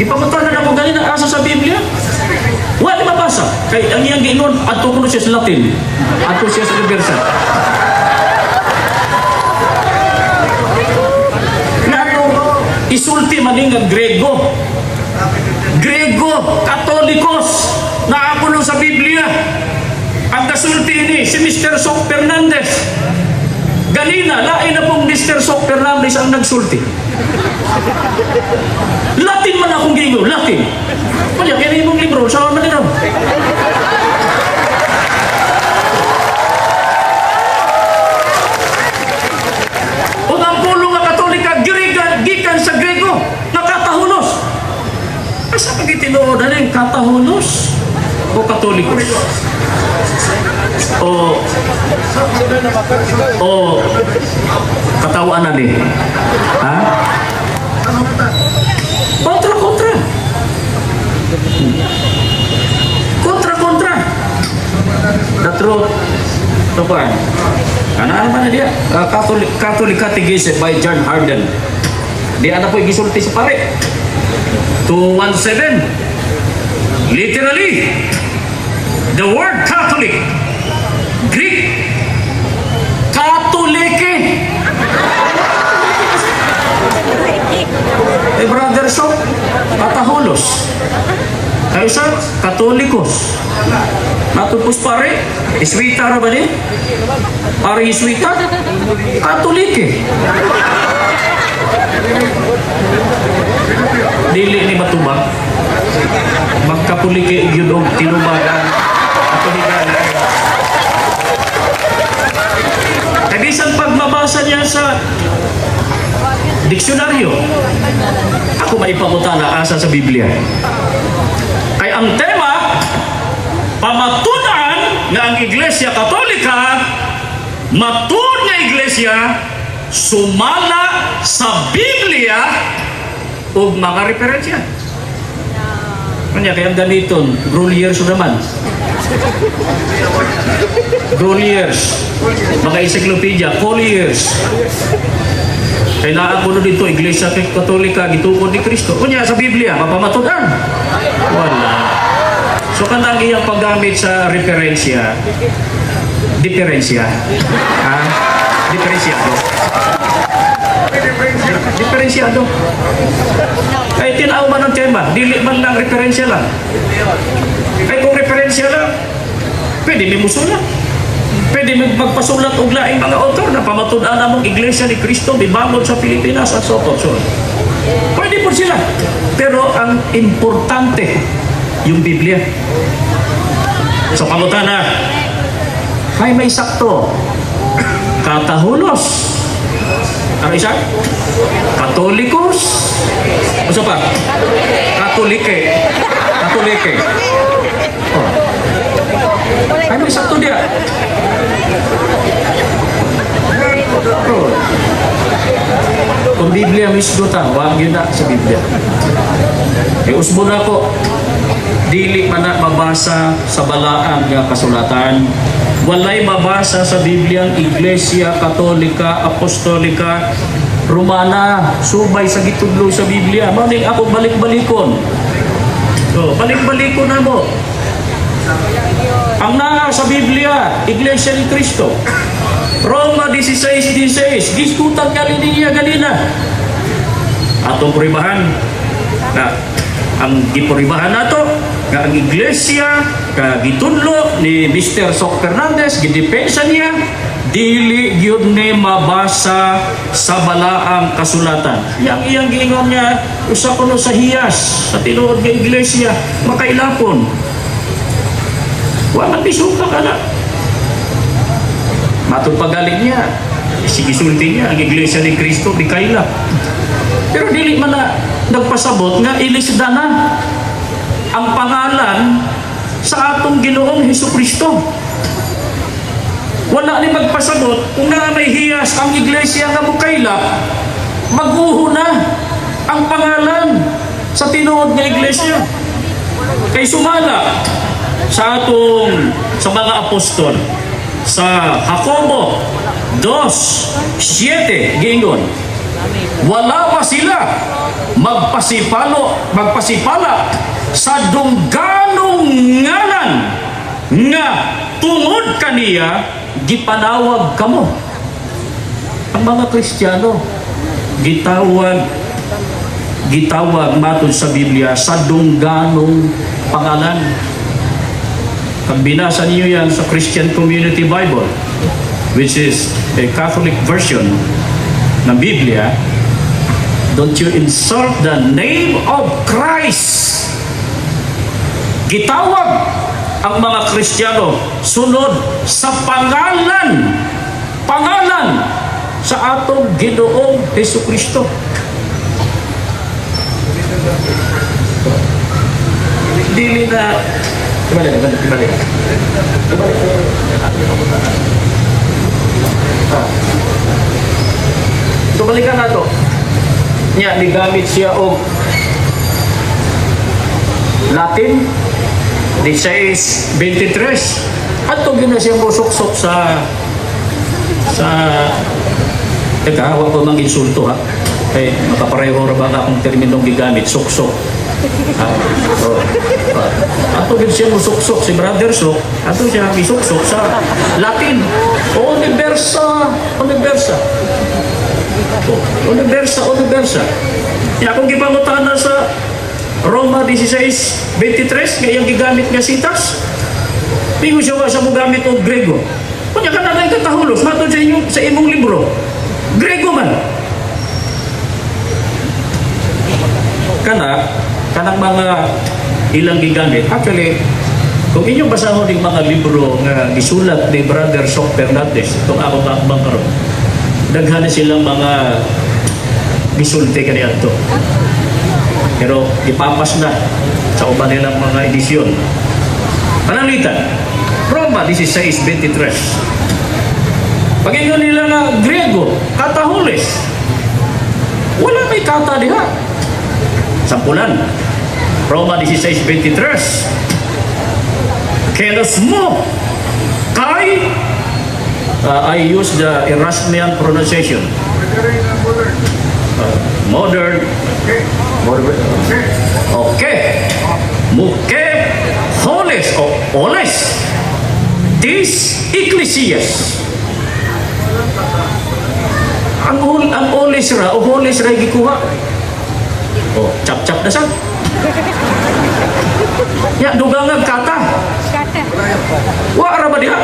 Ipamutanan ako ganin ang asa sa Biblia. Wala mabasa. Kay ang iyang giingon, ato ko siya sa Latin. Ato siya sa universal. Nato, isulti maning ang Grego. Grego, Katolikos, naapuno sa Biblia. Ang kasulti ni, si Mr. Sok Fernandez. Ganina, lain na pong Mr. Sok Fernandez ang nagsulti. Latin man akong gingo, Latin. Kaya kaya mong libro, saan man ito? O ang pulong nga Katolika, gikan sa Grego, nakatahunos. Asa pag-itinuod na yung katahunos o Katolikos? O katawaan na din. Ha? Kontra. The truth. Ito pa. Ano ba na dia? Catholic Catechism by John Harden. Di ana po gisulti sa pare. 217. Literally, the word Catholic, Greek, Katolike. Brother Sok, katahulos. Kayo sa Katolikos. Natupos pare, iswita na ba ni? Pare iswita? Katolike. Dili ni matubag. Magkapulike yun o tinubagan. Katolikan. Kabisan pag mabasa niya sa diksyonaryo, ako maipamutan na asa sa Biblia. Kay ang tema, pamatunan nga ang Iglesia Katolika, matun nga Iglesia, sumala sa Biblia o mga referensya. Kanya kayang ganiton, Groliers naman. Groliers, mga encyclopedia, Colliers. Kailangan ko dito, Iglesia Katolika, gitukod ni Kristo. Kunya sa Biblia, mapamatunan. Wala. So kanang iyang paggamit sa referensya, diferensya. Ha? Diferensyado. Diferensyado. Kaya tinaw man ang tema, dili man lang referensya lang. Kaya kung referensya lang, pwede may musulat. Pwede magpasulat og laing mga author na pamatunan namong Iglesia ni Kristo bibangon sa Pilipinas at so forth. Pwede po sila. Pero ang importante, yung Biblia. So pamutana, ay may sakto. Katahulos. Ano isa? Katolikos. Ano pa? Katolike. Katolike. Oh. Ay may sakto dia. Oh. Kung Biblia mismo ta, wag yun na sa Biblia. Usbo na ko, dili man na mabasa sa balaan nga kasulatan. Walay mabasa sa Biblia ang Iglesia Katolika, Apostolika, Romana, subay sa gitudlo sa Biblia. Maning ako balik-balikon. So, balik-balikon na mo. Ang naa sa Biblia, Iglesia ni Kristo. Roma 16:16, giskutan kali niya ganina. Atong puribahan na ang gipuribahan nato nga ang Iglesia ka gitudlo ni Mr. Sok Fernandez, gidepensa niya, dili gyud ni mabasa sa balaang kasulatan. Yang iyang giingon niya, usa kuno sa hiyas sa tinuod nga Iglesia makailapon. Wa man bisuka kana. Matod pagaling niya, sigisulti niya ang Iglesia ni Kristo di kaila. Pero dili man na nagpasabot nga ilisda na ang pangalan sa atong Ginoong Hesukristo. Wala ni magpasabot kung na may hiyas ang Iglesia nga mukaila, maguho na ang pangalan sa tinuod nga Iglesia. Kay sumala sa atong sa mga apostol sa Jacobo 2:7 giingon, Wala ba sila magpasipala sa dungganong ngalan nga tungod kaniya gipanawag kamo? Ang mga Kristiyano gitawag matod sa Biblia sa dungganong pangalan. Pag binasa niyo yan sa Christian Community Bible, which is a Catholic version ng Biblia, don't you insult the name of Christ. Gitawag ang mga Kristiyano sunod sa pangalan sa atong Ginoong Hesukristo. Dili na Ibalik. So balikan na to. Nya, nigamit siya og Latin, 16:23. At ito na siya musuksok sa teka, huwag ko mang insulto ha. Eh, makapareho ra ba akong terminong gigamit, suksok. Ato din siya musuksok si Brother Sok, ato siya misuksok sa Latin. Universa. Kaya kung gipangutana sa Roma 16:23, kaya gigamit nga sitas, pingo siya sa mugamit o Grego. Kanya ka na katahulos, matod sa imong libro, Grego man. Kanang mga ilang gigamit. Actually, kung inyong basahon ng mga libro nga gisulat ni Brother Sok Fernandez, itong akong kakbang karon, daghan na silang mga gisulti kaniya ito. Pero ipapas na sa uban nilang mga edisyon. Panalitan, Roma 16:23. Pag-ingon nila na Grego, katahulis, wala may kata diha. Sampulan, Roma 16:23. Kelos mo kay I use the Erasmian pronunciation. Modern. Okay. Muke holes o oles. This Ecclesias. Ang oles ra o holes ra gikuha. Oh, cap-cap na siya. Ya, dugangan kata. Wa ara ba diha?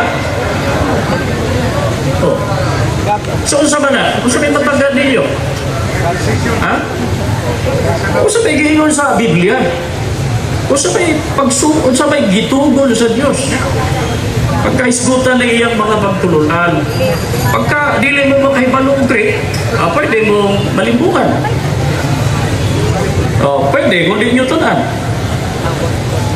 Oh. So unsa man na? Unsa may matanggal ninyo? Ha? Unsa may giingon sa Biblia? Unsa may gitugon sa Dios? Pagkaisgutan ng iyang mga pagtulunan, pagka dili mo makahibalong Greek, pwede mo malimbukan. Pwede, kung di nyo tunan.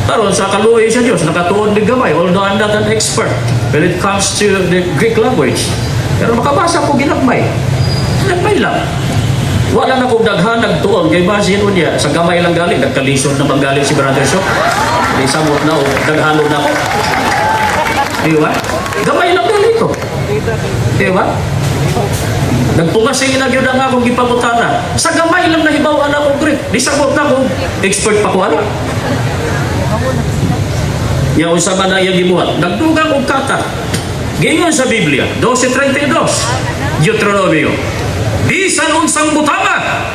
Pero sa kaluoy sa Diyos, nakatuon ng gamay, although I'm not an expert when it comes to the Greek language. Pero makabasa ko ginagmay. Ginagmay lang. Wala na kong daghan, nagtuon. Kaya basin mo niya, sa gamay lang galing, nagkalisod naman galing si Brother Sok. Di samot na o, daghanod na ko. Di ba? Gamay lang galing ko. Di ba? Nagpungasing na yun ang akong gipangutana. Sa gamay lang nahibawan akong Greek. Di sagot na akong expert pa ko ano. Yang usama na iyang gibuhat. Nagdugang og kata. Gingon sa Biblia, 12:32, Deuteronomio. Bisan unsang butanga,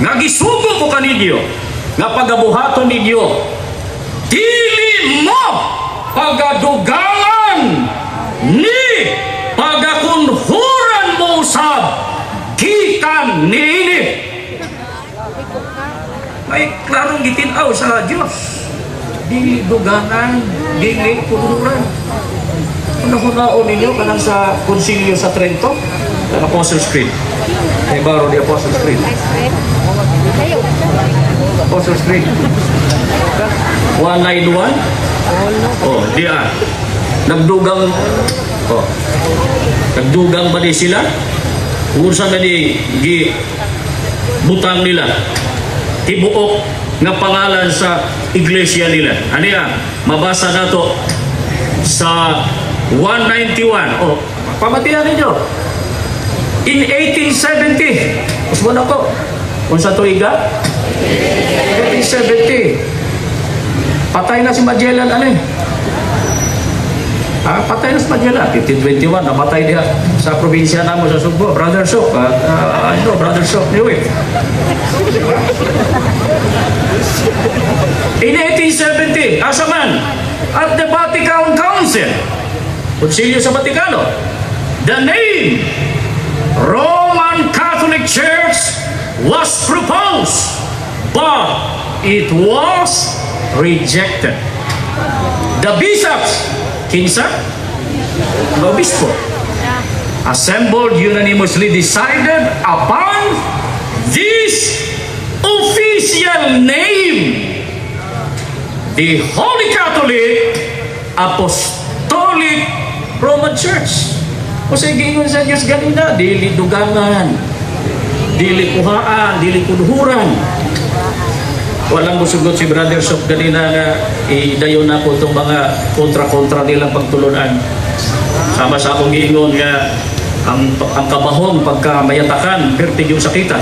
nga gisugo ko kaninyo, nga pagabuhaton ninyo, dili mo pagadugangan ni pagakunhuran mo sa gikan niini. May klarong gitinaw sa Diyos. Dili dugangan, dili kunhuran. Hunaon ninyo kanang sa konsilyo sa Trento, ang Apostles' Creed. Ay baro di Apostles' Creed. Apostles' Creed. 191. Oh, diya. Nagdugang ba di sila? Unsa na di butang nila? Tibuok nga pangalan sa iglesia nila. Ano yan? Mabasa na to sa 191. Oh, pamatihan ninyo. In 1870, usbo na ko, kung sa tuiga? 1870. Patay na si Magellan, ano eh? Patay na si Magellan. 1521, namatay diha sa probinsya namo sa Sugbo. Brother Sok, Brother Sok, anyway. In 1870, asa man, at the Vatican Council, Konsilyo sa Vatikano, the name Roman Catholic Church was proposed, but it was rejected. The bishops, kinsa, the obispo, assembled unanimously decided upon this official name, the Holy Catholic Apostolic Roman Church. O sa gingon sa Diyos ganina, dili dugangan, dili kuhaan, dili kudhuran. Walang musugot si Brother Sok ganina nga idayon na po itong mga kontra-kontra nilang pagtulunan. Sama sa akong giingon nga ang kabahong pagka mayatakan, vertig yung sakita.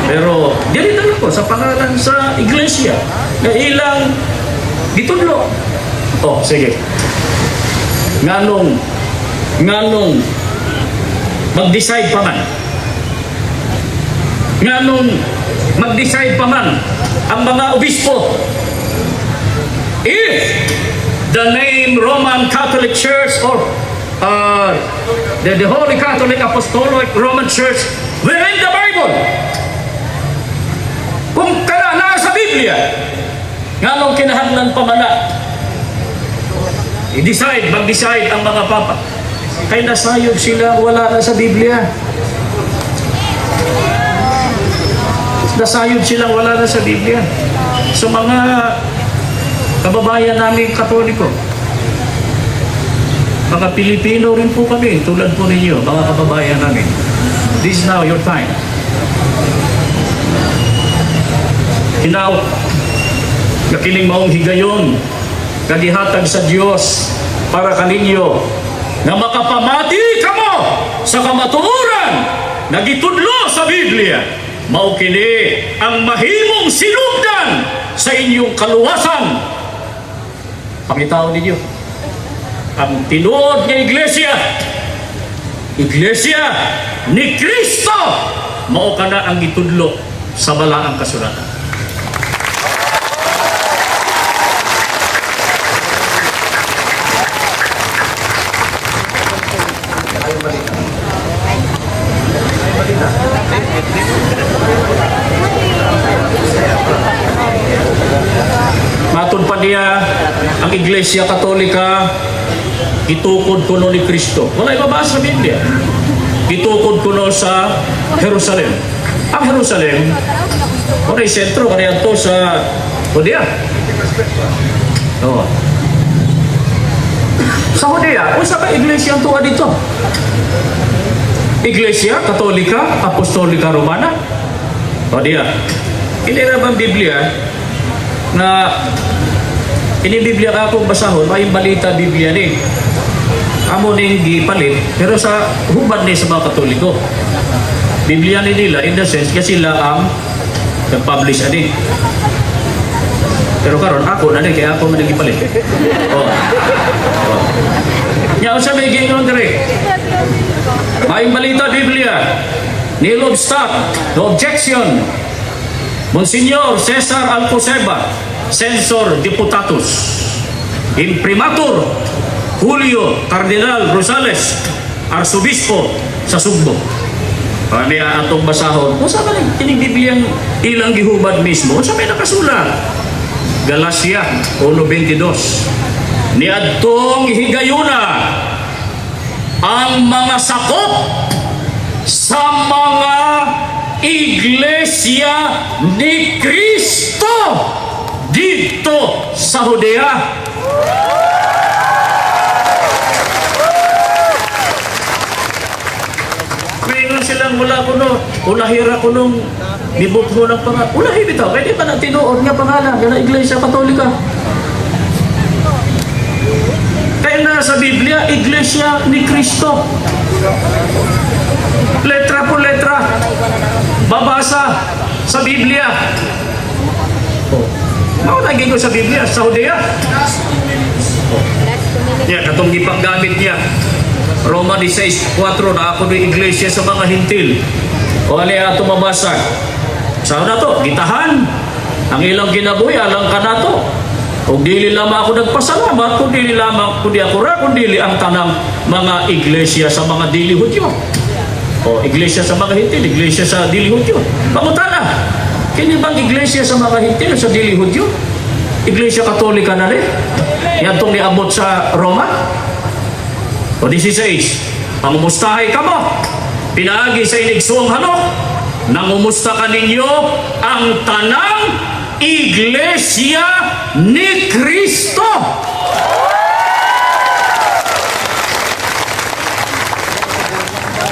Pero dili na ko sa pangalan sa iglesia na ilang gitudlo. Oh, sige. Nganong mag-decide pa man. Nganong mag-decide pa man ang mga obispo. If the name Roman Catholic Church or the Holy Catholic Apostolic Roman Church were in the Bible, kung kana na sa Biblia, nganong kinahanglan pa man mag-decide ang mga papa. Kay nasayod sila, wala na sa Biblia. Nasayod silang wala na sa Biblia. So mga kababayan namin Katoliko, mga Pilipino rin po kami, tulad po ninyo, mga kababayan namin. This is now your time. Hinaot, nakiling maong higayon, kagihatag sa Diyos para kaninyo na makapamati kamo sa kamatuoran na gitudlo sa Biblia. Mao kini ang mahimong sinugdan sa inyong kaluwasan. Pangitaon ninyo ang tinuod nga iglesia ni Kristo, mao kana ang gitudlo sa balaang kasulatan. Matun pa niya ang Iglesia Katolika, itukod kuno ni Kristo. Wala ibabasa sa Biblia. Itukod kuno sa Jerusalem. Ang Jerusalem, wala yung sentro, kaya ito sa Judea. Sa Judea, kung sa ba Iglesia ang tuwa dito? Iglesia Katolika Apostolika Romana. Judea. Hindi na bang Biblia na inibiblia ka akong basahon, may balita Biblia ni amo ning gipalit, pero sa hubad ni sa mga Katoliko Biblia ni nila in the sense kasi sila ang nag-publish ani, pero karon ako na kaya ako man gipalit. Nya sa may gingon dire may balita Biblia ni Lobstadt, no objection, Monsignor Cesar Alcoseba, Censor Deputatus, Imprimatur Julio Cardinal Rosales, Arsobispo sa Sugbo. Kami atong basahon, kung saan man kining Bibliang ilang gihubad mismo, sa may nakasulat. Galacia 1:22. Niadtong higayuna ang mga sakop sa mga Iglesia ni Kristo dito sa Judea. Mayroon silang wala kuno, ulahira kunong nibukho ng pangalan. Ulahi bitaw, kaya di pa na tinuod nga pangalan ng Iglesia Katolika. Kaya na sa Biblia, Iglesia ni Kristo. Letra po letra. Babasa sa Biblia. Oh. Maunagin ko sa Biblia, sa Judea. Yan, katong gipanggamit niya. Roma 16:4 na ako ng iglesia sa mga hintil. O ali ato mabasa. Saan na to? Gitahan. Ang ilang kinabuhi, alang ka na to. Kung dili lamang ako nagpasalamat, kung dili lamang kundi ako ra, kung dili ang tanang mga iglesia sa mga dili Hudyo. O iglesia sa mga hintil, iglesia sa dili Hudyo. Pangutana, kini bang iglesia sa mga hintil sa dili Hudyo? Iglesia Katolika na rin. Yan itong niabot sa Roma. O 16, pangumustahay ka mo. Pinaagi sa inigsuong hanok. Nangumusta ka ninyo ang tanang iglesia ni Kristo.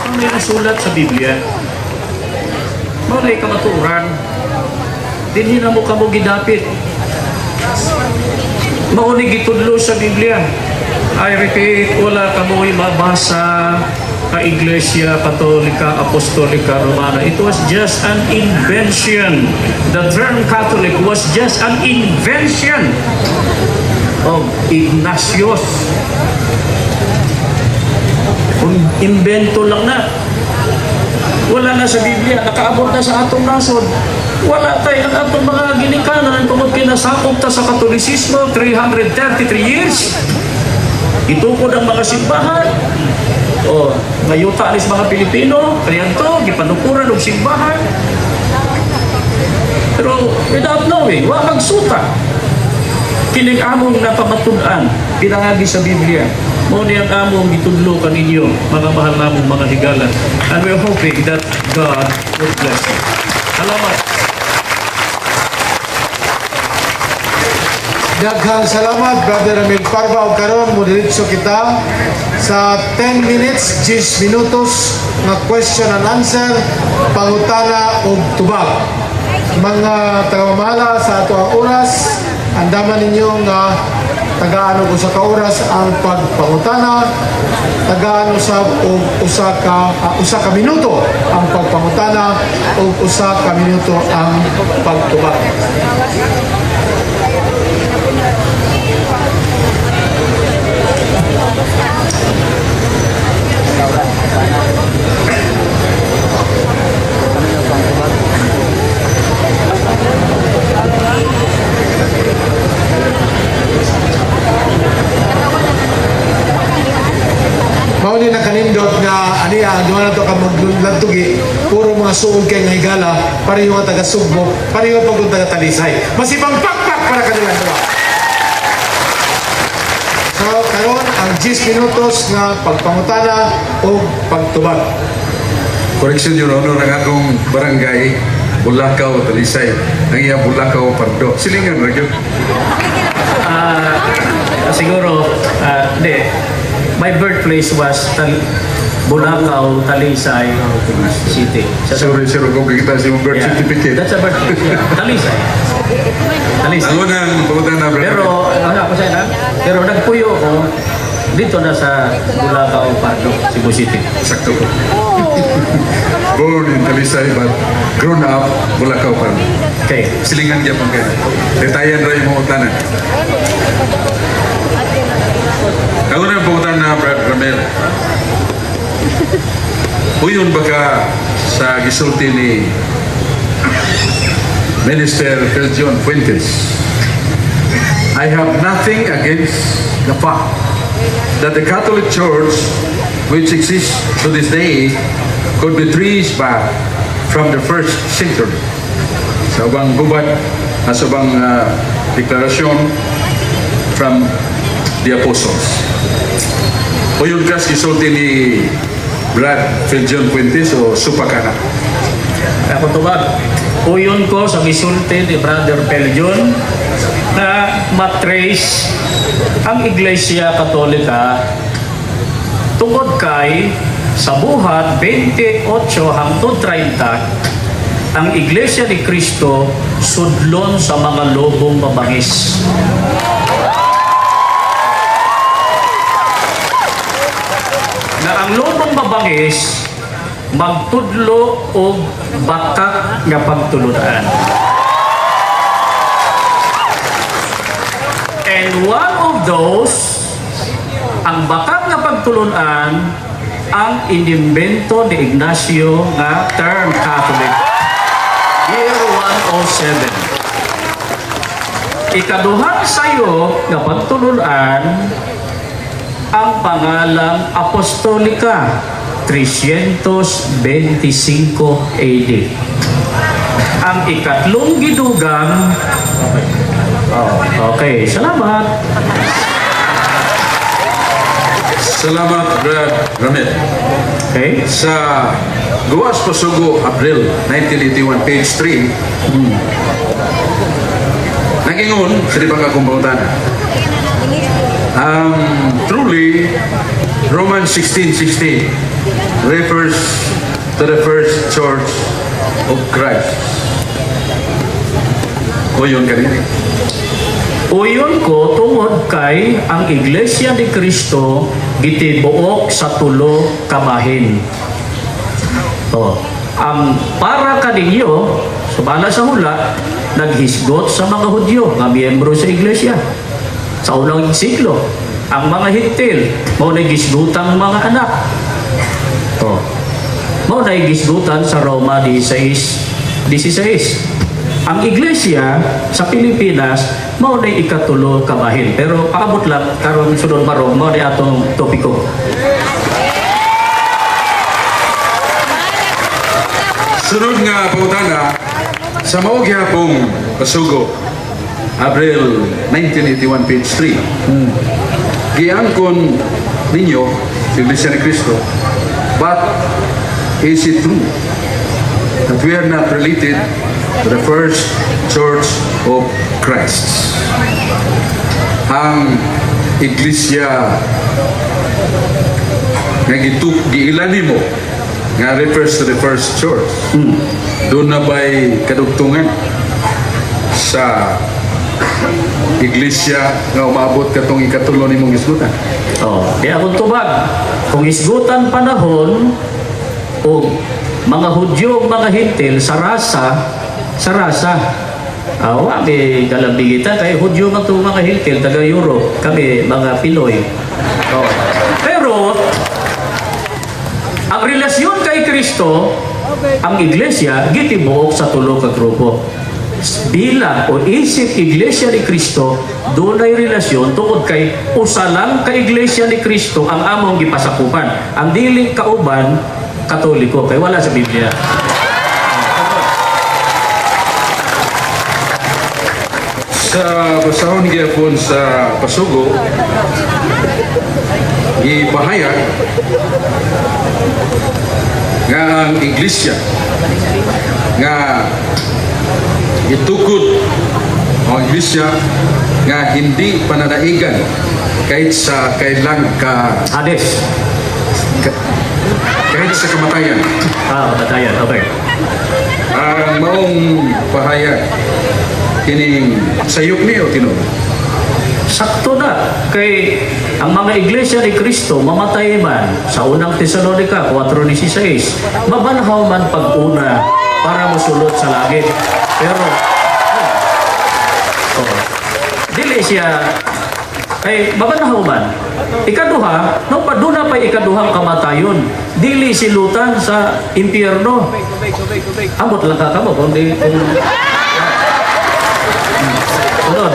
Ang may nasulat sa Biblia, malay ka maturan, dinhin na mo ka mo gidapit. Maunig itudlo sa Biblia. I repeat, wala ka mo'y mabasa ka Iglesia Katolika, Apostolika, Romana. It was just an invention. The term Catholic was just an invention of Ignatius. Invento lang na. Wala na sa Biblia, nakaabot na sa atong nasod. Wala tayo ang atong mga ginikanan tungkol kinasakop ta sa Katolisismo 333 years. Itukod ang mga simbahan. O, ngayuta alis mga Pilipino, kaya ito, gipanukuran ng simbahan. Pero without knowing, wala magsuta. Kining among napamatunan, pinangagi sa Biblia. Muna ang among itudlo kaninyo, mga mahal namong mga higala. And we're hoping that God will bless you. Salamat. Daghang salamat, Brother Ramil Parva. O karon mo diretso kita sa 10 minutes, 10 minutos na question and answer, pangutana o tubag. Mga tagamamahala sa ato ang oras, andaman ninyo nga tagaano ko sa oras ang pagpangutana, tagaano sa usa ka minuto ang pagpangutana o usa ka minuto ang pagtubag. Mauni na kanindot nga aniya duha na to ka maglunlantugi puro mga suod kay nga higala pareho nga taga Sugbo pareho pagod taga Talisay masibang pakpak para kanila duha. So karon ang 10 minutos nga pagpangutana o pagtubag. Correction, Your Honor, ang akong barangay Bulacau, Talisay, ang iya Bulacau, Pardo. Silingan ra gyud. Siguro, hindi. My birthplace was Bulacau, Talisay City. Sorry, sir, kung kita si mong birth certificate. That's a birthplace. Yeah. Talisay. Talisay. Ang unang pangutana, brother. Pero nagpuyo ko dito na sa Bulacau, Pardo, Cebu City. Sakto ko. Born in Talisay, but grown up Bulacau, Pardo. Okay. Silingan gyud pang kaya. Detayan ra imong utanan. Ang unang pangutana, Brother Ramel. Uyon ba ka sa gisulti ni Minister John Fuentes? I have nothing against the fact that the Catholic Church, which exists to this day, could be traced back from the first century. Sa ubang gubad, sa ubang deklarasyon from the Apostles. Uyon ka sa gisulti ni Brad John Fuentes o Supakana? Ako tubag. Uyon ko sa gisulti ni Brother Peljon na matrace ang Iglesia Katolika tungod kay sa buhat 28 hangtod 30 ang Iglesia ni Cristo sudlon sa mga lobong mabangis. Na ang lobong mabangis magtudlo og bakak nga pagtulunan. And one of those, ang bakak nga pagtulunan, ang inimbento ni Ignacio nga term Catholic. Year 107. Ikaduhang sayo nga pagtulunan, ang pangalang Apostolika, 325 AD. Ang ikatlong gidugang, okay, salamat. Salamat, Brad Ramil. Okay. Sa Gawas Pasugo, April 1981, page 3, nag-ingon, sa di ba nga kumpautan, truly, Romans 16:16 refers to the first church of Christ. O yun kanina. Uyon ko tungod kay ang Iglesia ni Cristo gitibuok sa tulo ka bahin. Ang para kaninyo, sumala sa hula, naghisgot sa mga Hudyo nga miyembro sa Iglesia. Sa unang siglo, ang mga Hintil, mao na gisgutan mga anak. Mao na gisgutan sa Roma 16. Ang Iglesia sa Pilipinas, mao na ikatulo ka bahin. Pero paabot lang, karon sunod barong, mao na atong topiko. Sunod nga pautana, sa mao gihapong Pasugo, April 1981, page 3. Giangkon ninyo, sa Iglesia ni Cristo, but is it true that we are not related to the first church of Christ? Ang Iglesia nga giilani mo nga refers to the first church. Doon na ba'y kadugtungan sa Iglesia nga umabot katong ikatulo ni mong isgutan? Di akong tubag. Kung isgutan panahon o mga Hudyo o mga Hintil sa rasa, may galambigita kay Hudyo man itong mga Hintil, taga Europe, kami mga Pinoy. Pero ang relasyon kay Kristo, ang Iglesia gitibuok sa tulo ka grupo. Bilang o isip Iglesia ni Kristo, doon ay relasyon tungod kay usa lang ka Iglesia ni Kristo ang among gipasakupan. Ang dili kauban Katoliko kay wala sa Biblia. Sa basahon gyapon sa Pasugo, gibahayag nga ang Iglesia nga itukod ang Iglesia nga hindi pananaigan kahit sa kailang Hades. kahit sa kamatayan. Kamatayan. Okay. Ang maong pahayag kining sayop niyo tinuod. Sakto na kay ang mga Iglesia ni Kristo mamatay man sa unang Tesalonica 4:16, mabanhaw man pag-una para mosulod sa langit. Pero dili siya kay mabanhaw man. Ikaduha, nung paduna pa ikaduhang kamatayon, dili silutan sa impyerno. Amot lang ka mo kundi kung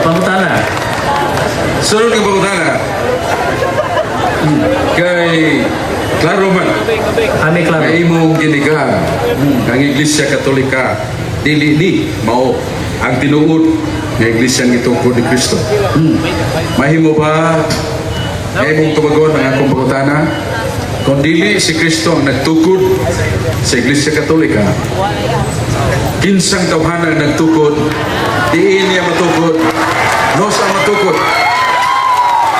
pangutana. Sunod ng pangutana, kay klaro man, Klaro. kay imong giniga, ang Iglesia Katolika, dili ni mao ang tinuod ng Iglesia ni tungkol ni Kristo. Mahimo ba nga imong tubagon ang akong pangutana? Kung dili si Kristo ang nagtukod sa Iglesia Katolika, kinsang tawhana nagtukod, diin niya matukod, no sa matukod,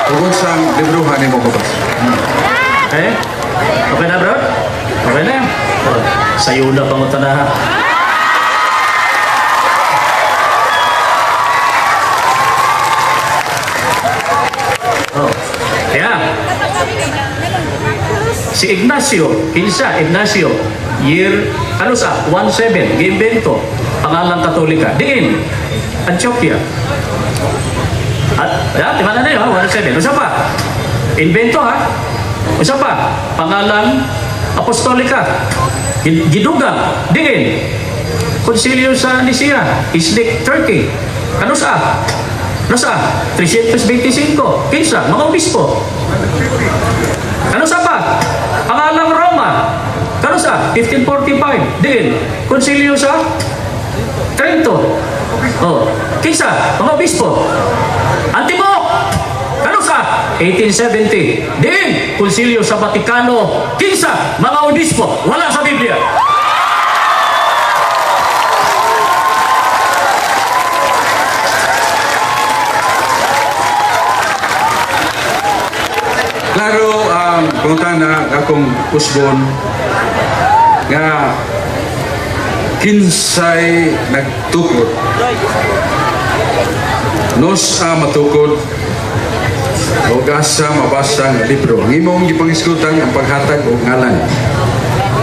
tungkol sa libruhan ni mo kabas. Okay? Okay na, bro? Okay na? Sayo na pangutana ha. Kaya, si Ignacio, kinsa Ignacio, year, ano sa, 17, giimbento, pangalang Katolika. Diin, Antioquia. At, timan na yun, 17. Usa pa, invento ha. Usa pa, pangalang Apostolika. Gidugang, diin, Konsilyo sa Nicea, Iznik, Turkey. Ano sa? Ano sa? 325. Kinsa, mga obispo. Ano sa pa? Pangalang Roma. Ano sa? 1545. Din, Konsilyo sa Trento. Oh, kinsa, mga obispo. Antibok. Ano sa? 1870. Din, Konsilyo sa Vatikano. Kinsa, mga obispo. Wala sa Biblia. Klaro ang pangutana akong usbon nga kinsay nagtukod. Nos matukod o asa mabasa nga libro. Ang imong gipangisgutan ang paghatag og ngalan.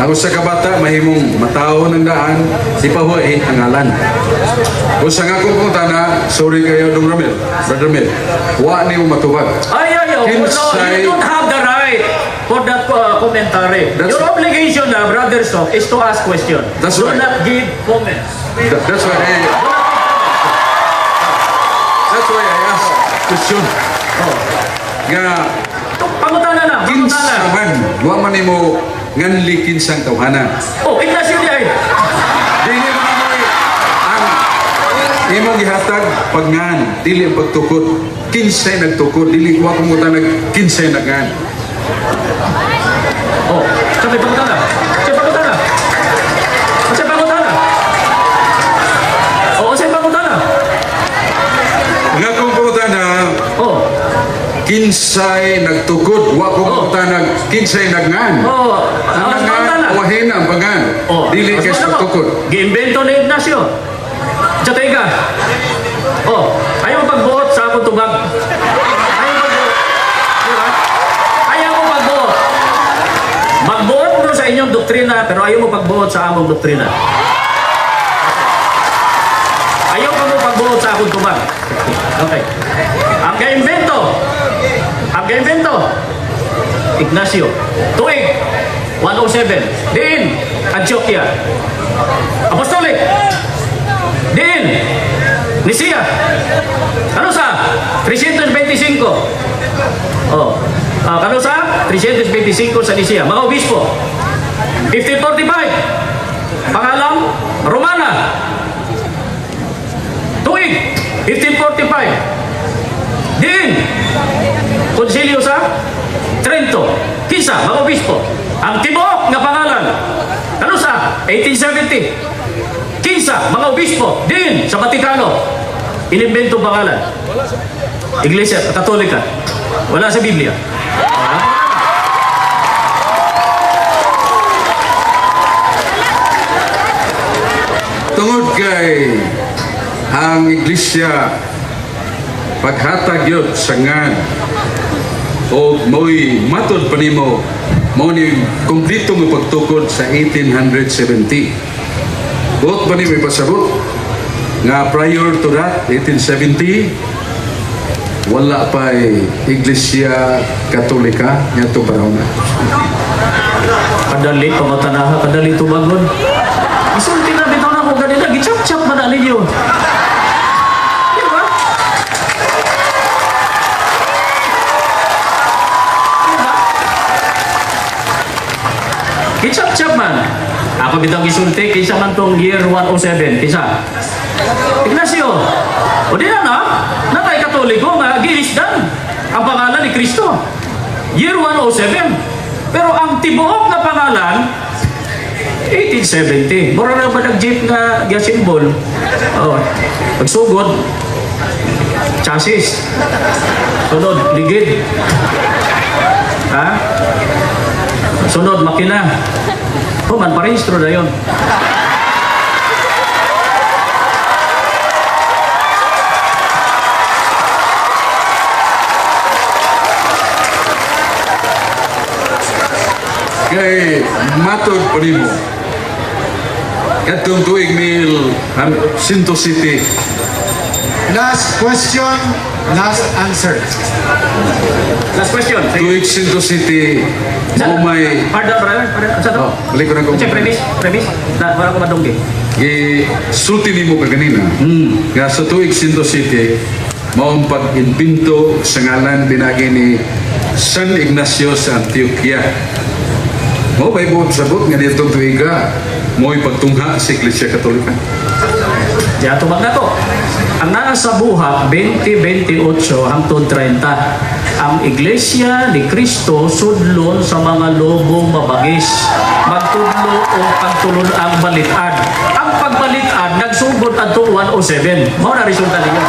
Ang usa ka bata mahimong matawo ng daan, di pa huwain ang ngalan. Usa nga akong pangutana, sorry kayo Dong Ramil, Brother Ramil, wa ni mo matubag. Ay, no, you don't have the right for that commentary. That's- Your obligation na, Brother Stock, is to ask question. That's Do right. not give comments. That's why I asked question. Oh. Nga Pangutana na, kinsa pangutana. man, wa man nimo nganli kinsang tawhana. Oh, Ignacio di ay. Dili mo na mo ang imong gihatag pagngan, dili ang pagtukod. Kinsay nagtukod, dili ko akong mutanag kinsay nagngan. Oh, sabi pangutana. Sabi pangutana. Sabi pangutana. Oh, sabi pangutana. Nga kung pangutana, Oh, kinsay nagtukod, wa ko mutanag kinsay nagngan. oh. Ang Mas nagngan, pangutana. wahin ang pagngan. Oh, Dili mas kay pangutana. pagtukod. Giimbento ni Ignacio. Chatega. Oh, ayaw pagbuot sa akong tubag. Ayaw pagbuot. Di ba? Ayaw mo pagbuot. Magbuot mo sa inyong doktrina, pero ayaw mo pagbuot sa among doktrina. Ayaw ka mo pagbuot sa akong tubag. Okay. Ang kaimbento, Ignacio. Tuig, 107. Diin, Antioquia. Apostolic. Diin, Nicea. Ano sa? 325. Oh. Ano sa? 325 sa Nicea. Mga obispo. 1545. Pangalang Romana. Tuig, 1545. Diin, Konsilyo sa Trento. Kinsa, mga obispo. Ang tibuok nga pangalan. Ano sa? 1870. Kinsa, mga obispo. Diin, sa Vatikano. Inimbento pangalan. Iglesia Katolika. Wala sa Biblia. Tungod kay ang iglesia paghatag yun sa ngan o mo'y matod pa nimo mo ni kumplito mo pagtukod sa 1870. Buot ba ni may pasabot nga prior to that 1870 wala pa iglesia katolika nga to Barahona. Kadali, pamatanaha, kadali tubagon. Isulti na bitaw na ko ganila, gichap-chap man na ninyo. Di ba? Di ba? Gichap-chap man. Ako bitaw gisulti, kisa man tong year 107, kisa. Ignacio, o di na natay katoliko nga gilisdan ang pangalan ni Kristo. Year 107. Pero ang tibuok na pangalan, 1870. Mura na ba nag-jeep nga simbol? Oh, pagsugod, chassis. Sunod, ligid. Ha? Sunod, makina. Oh, man, parehistro na yun. Kay matod pa nimo Katong tuig mil Sinto City. Last question, last answer. Last question. Tuig Sinto City. Mo may Pardon, brother. Sa to? Oh, balik ko na kung Check premise. Para ko madunggi. sulti ni mo kaganina. Nga sa tuig Sinto City, maong pag-impinto sa ngalan binagi ni San Ignacio sa Antioquia. Mo ba'y buot sabot nga nitong tuiga mo'y pagtungha sa Iglesia Katolika. Diya tubag na to. Ang naa sa buha 2028 hangtod 30. Ang Iglesia ni Cristo sudlon sa mga lobong mabagis. Magtudlo o pagtulon ang balitad. Ang pagbalitad nagsugod adto 107. Mao na resulta ninyo.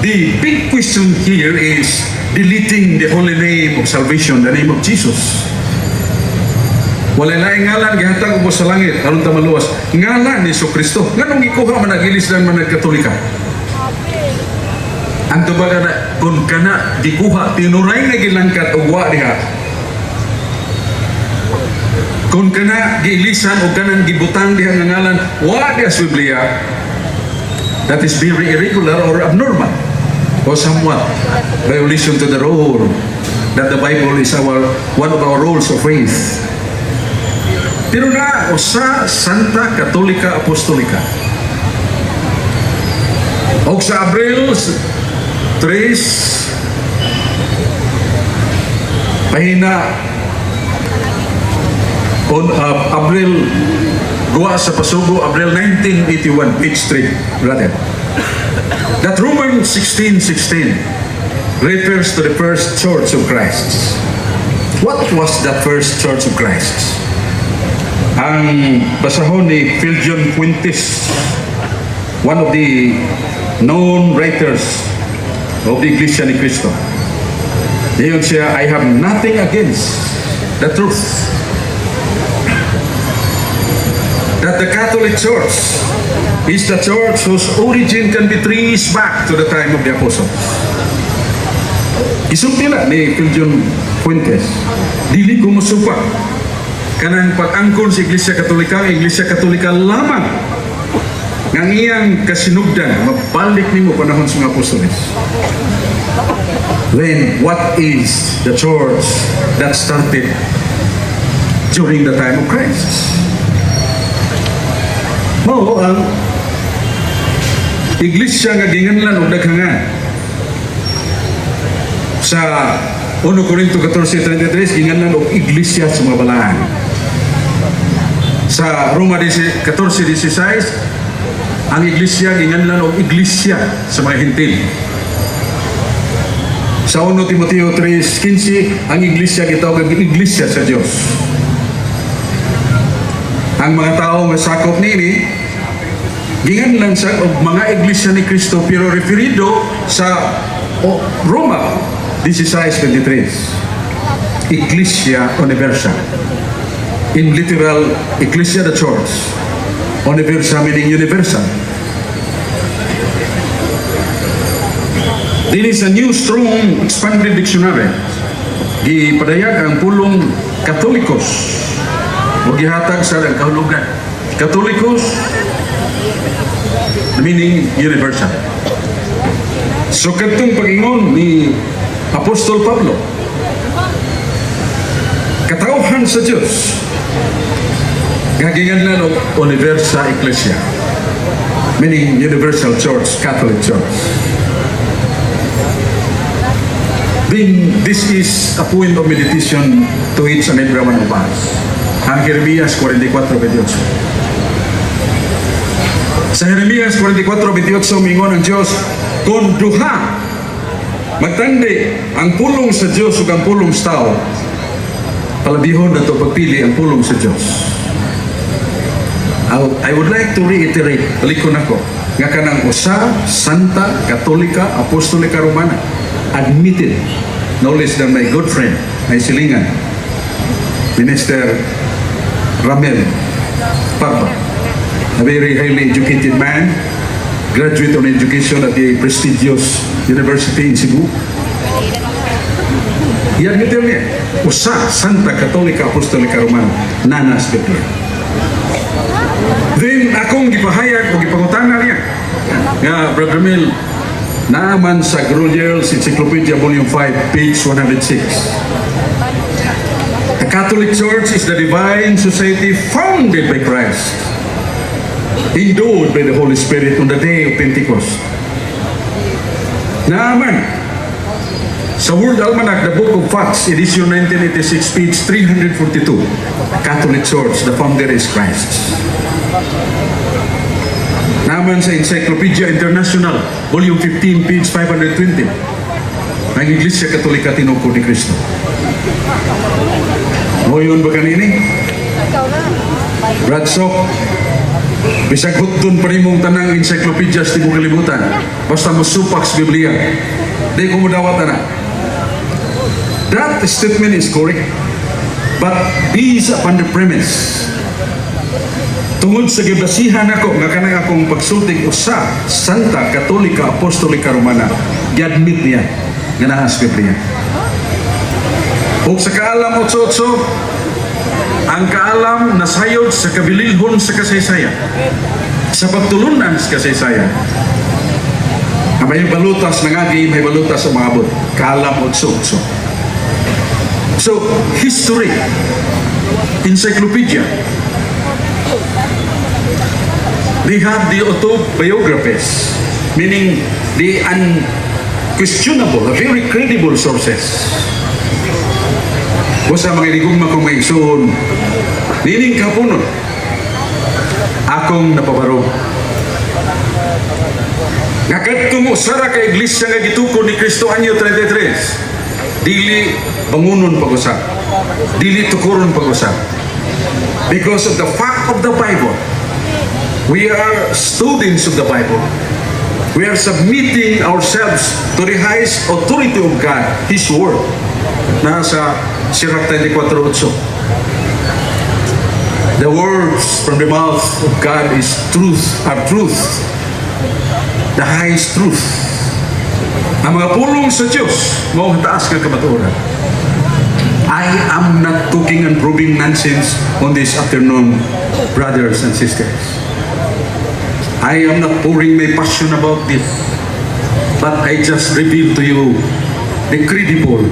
The big question here is deleting the holy name of salvation, the name of Jesus. Wala na ngalan gihatag mo sa langit aron ta maluwas. Ngalan ni Kristo. Nganong ikuha man nagilis lang man Katolika? Ang tubaga na kung kana dikuha tinuray na gilangkat og wa diha. Kung kana giilisan o kanang gibutang diha nga ngalan wa diha sa Biblia, that is very irregular or abnormal or somewhat violation to the rule that the Bible is one of our rules of faith. Pero na sa Santa Katolika Apostolika o sa Abril 3 pahina on Abril Gua sa Pasugo, Abril 1981, page 3, brother. That Romans 16:16 refers to the first Church of Christ. What was that first Church of Christ? Ang basahon ni Philjon Fuentes, one of the known writers of the Iglesia ni Cristo. Diyon siya, I have nothing against the truth that the Catholic Church is the church whose origin can be traced back to the time of the apostles. Isupila ni Philjon Fuentes, dili ko musupa kanang pag-angkon sa Iglesia Katolika lamang ng iyang kasinugdan mabalik nimo panahon sa mga apostoles. Then what is the church that started during the time of Christ? Mao ang iglesia nga ginganlan og daghangan sa 1 Corinto 14:33 ginganlan og iglesia sa mga balaan. Sa Roma 14:16 ang iglesia ginganlan og iglesia sa mga hentil. Sa 1 Timoteo 3:15 ang iglesia gitawag og iglesia sa Dios. Ang mga tao nga sakop nini ginganlan sa mga iglesia ni Cristo pero referido sa Roma 16:23 Iglesia Universal, in literal Ecclesia the Church, Universal meaning universal. This is a new strong expanded dictionary gipadayag ang pulong Katolikos o gihatag sa kahulugan. Katolikos meaning universal. So katong pag-ingon ni Apostol Pablo, katauhan sa Diyos gaginganlan og universal Ecclesia. meaning Universal Church, Catholic Church. Then this is a point of meditation to each and every one of us. Ang Jeremias 44:28. Sa Jeremias 44:28 mingon ang Dios, kung duha magtandi ang pulong sa Dios ug ang pulong sa tao, palabihon na to pagpili ang pulong sa Dios. I would like to reiterate, talikon ako, nga kanang usa, Santa, Katolika, Apostolika, Romana, admitted, no less than my good friend, my silingan, Minister Ramel Parba, a very highly educated man, graduate on education at the prestigious university in Cebu. I-admitin niya, usa, Santa, Katolika, Apostolika, Romana, nanas Biblia. Then akong gipahayag o gipangutana niya nga Brother Mel, naaman sa Groliers Encyclopedia Volume 5 page 106. The Catholic Church is the divine society founded by Christ, endowed by the Holy Spirit on the day of Pentecost. Naaman sa World Almanac, the Book of Facts, edition 1986, page 342, Catholic Church, the founder is Christ. Naman sa Encyclopedia International, volume 15, page 520, ang Iglesia Katolika tinuko ni Kristo. Ngayon ba kanini? Bradshaw, bisag hutdon pa rin mong tanang encyclopedia sa tibong kalibutan, basta masupak sa Biblia, di ko mo dawat na. That statement is correct, but based upon the premise. Tungod sa gibasihan ako nga kanang akong pagsultig usa, Santa, Katolika, Apostolika, Romana, gi-admit niya nga naa sa Biblia. O sa kaalam 8:8, ang kaalam nasayod sa kabilihon sa kasaysayan, sa pagtulunan sa kasaysayan. May balutas ng agi, may balutas sa mga abot. Kaalam 8:8. So, history, encyclopedia, they have the autobiographies, meaning the unquestionable, very credible sources. O sa mga iligugma kong may igsoon, nining kapunon, akong napabarog. Nga kadtong usara ka iglesia nga gituko ni Cristo anyo 33, dili bangunon pag-usap, dili tukuron pag-usap. Because of the fact of the Bible, we are students of the Bible. We are submitting ourselves to the highest authority of God, His Word. Nasa Sirach 34:8. The words from the mouth of God is truth, are truth. The highest truth. Ang mga pulong sa Diyos, mao taas nga kamatuoran. I am not talking and proving nonsense on this afternoon, brothers and sisters. I am not pouring my passion about this, but I just reveal to you the credible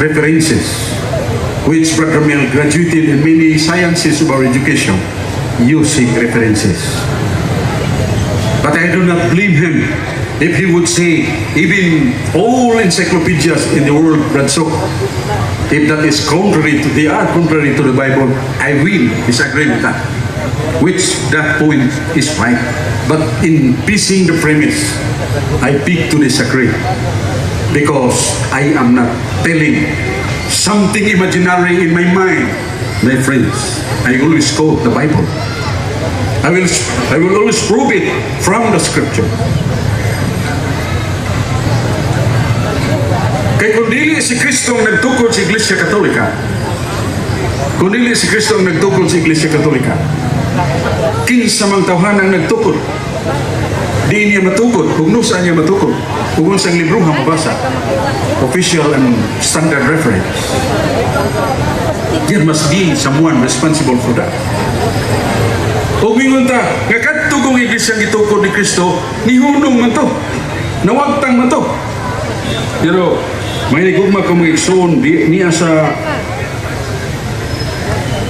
references which Brother Mel graduated in many sciences of our education using references. But I do not blame him if he would say, even all encyclopedias in the world, Bradshaw, if that is contrary to, they are contrary to the Bible, I will disagree with that. Which that point is right. But in piecing the premise, I beg to disagree. Because I am not telling something imaginary in my mind. My friends, I always quote the Bible. I will always prove it from the scripture. Kaya kung dili si Kristo ang nagtukod sa Iglesia Katolika, kung dili si Kristo ang nagtukod sa Iglesia Katolika, kinsa mang tawhan ang nagtukod, di niya matukod, kung saan niya matukod, kung saan libro ang mabasa, official and standard reference. There must be someone responsible for that. O mingon ta, nga kadtugong iglesia gitukod ni Kristo, nihunong man to, nawagtang man to. Pero may nagugma ko mga igsoon niya sa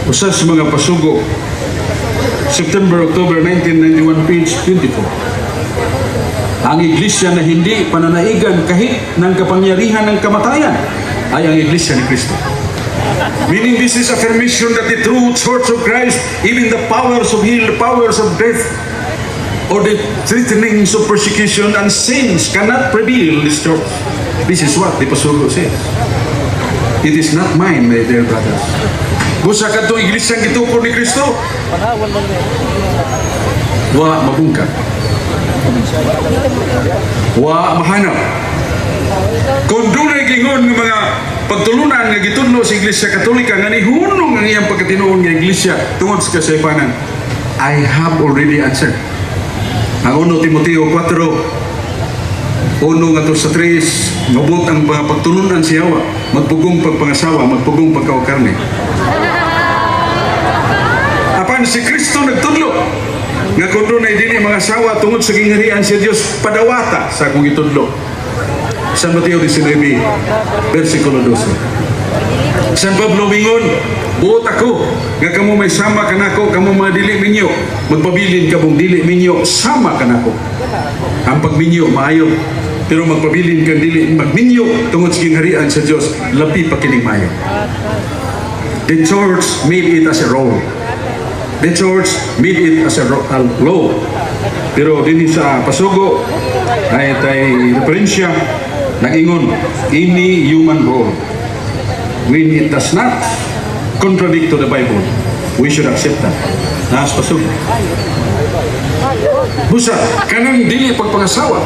usas mga pasugo September, October 1991, page 24. Ang iglesia na hindi pananaigan kahit ng kapangyarihan ng kamatayan ay ang iglesia ni Kristo. Meaning this is affirmation that the true church of Christ, even the powers of hell, the powers of death, or the threatenings of persecution and sins cannot prevail this church. This is what the Pasugo says. It is not mine, my dear brothers. Busa ka itong iglesia ang gitukod ni Kristo, wa mabungkag, wa mahanap. Kung doon ay gingon ng mga pagtulunan nga gitudlo sa Iglesia Katolika nga ni hunong ang iyang pagkatinuon nga iglesia tungod sa kasaypanan, I have already answered. Ang 1 Timoteo 4, 1 nga to sa 3, mabot ang mga pagtulunan siya, magpugong pagpangasawa, magpugong pagkaukarne. Apan si Kristo nagtudlo nga kung doon ay dili mga asawa tungod sa gingharian sa Dios, padawata sa akong itudlo. San Mateo 19, versikulo 12. San Pablo mingon, buot ako nga kamo may sama kanako, kamo mga dili minyo, magpabilin kamong dili minyo, sama kanako. Ang pagminyo maayo, pero magpabilin kang dili magminyo tungod sa gingharian sa Dios, labi pa kining maayo. The church made it as a role. The church made it as a law. Pero din sa Pasugo ay tay referensya nag-ingon, any human role, when it does not contradict to the Bible, we should accept that. Naas Pasugo. Busa, kanang dili pagpangasawa,